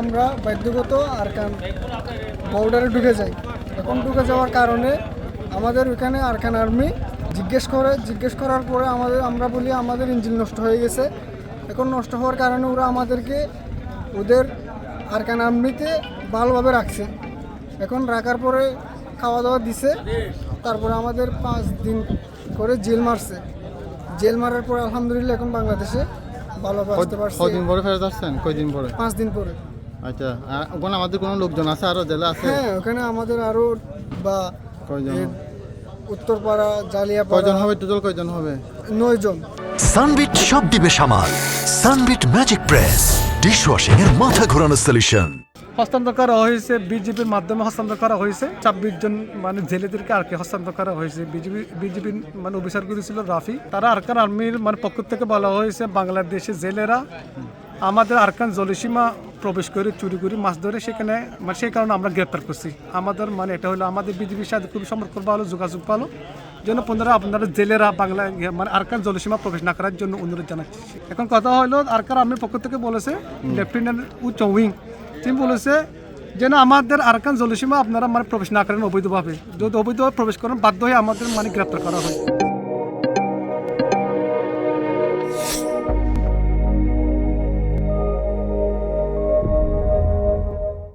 আমরা বাধ্যগত আরকান বর্ডারে ঢুকে যাই। এখন ঢুকে যাওয়ার কারণে আমাদের ওইখানে আরকান আর্মি জিজ্ঞেস করার পরে আমরা বলি আমাদের ইঞ্জিন নষ্ট হয়ে গেছে। এখন নষ্ট হওয়ার কারণে ওরা আমাদেরকে ওদের আরকান আর্মিতে ভালোভাবে রাখছে। এখন রাখার পরে খাওয়া দাওয়া দিছে, তারপরে আমাদের 5 দিন করে জেল মারছে। জেল মারার পরে আলহামদুলিল্লাহ এখন বাংলাদেশে ভালোভাবে আসতে পারছি। কয়দিন পরে ফেরত আসছেন? কয়দিন পরে? 5 দিন পরে। আচ্ছা, ওখানে আমাদের কোনো লোকজন আছে, আরো জেলা আছে? হ্যাঁ, ওখানে আমাদের আরো বা কয়জন? উত্তরপাড়া, জালিয়াপাড়া। কয়জন হবে টোটাল? কয়জন হবে? 9 জন। সানবিট সব দিবে সামাল। সানবিট ম্যাজিক প্রেস ডিশওয়াশিং এর মাথা ঘোরানো সলিউশন। হস্তান্তর করা হয়েছে বিজেপির মাধ্যমে হস্তান্তর করা হয়েছে 26 জন মানে জেলেদেরকে আর কি হস্তান্তর করা হয়েছে। বিজেপির মানে অফিসারগুলি ছিল রাফি, তারা আরকান আর্মির মানে পক্ষ থেকে বলা হয়েছে বাংলাদেশের জেলেরা আমাদের আরকান জলসীমা প্রবেশ করে চুরি করে মাছ ধরে সেখানে মানে সেই কারণে আমরা গ্রেপ্তার করছি। আমাদের মানে এটা হলো আমাদের বিজেপির সাথে খুবই সম্পর্ক ভালো, যোগাযোগ ভালো, যেন আপনারা জেলেরা বাংলা মানে আরকান জলসীমা প্রবেশ না করার জন্য অনুরোধ জানাচ্ছি। এখন কথা হলো আরকান আর্মির পক্ষ থেকে বলেছে লেফটেন্যান্ট উচ্চ উইং তিনি বলেছে যেন আমাদের আরকান জলসীমা আপনারা মানে প্রবেশ না করেন অবৈধভাবে। যদি অবৈধভাবে প্রবেশ করেন বাধ্য হয়ে আমাদের মানে গ্রেপ্তার করা হয়।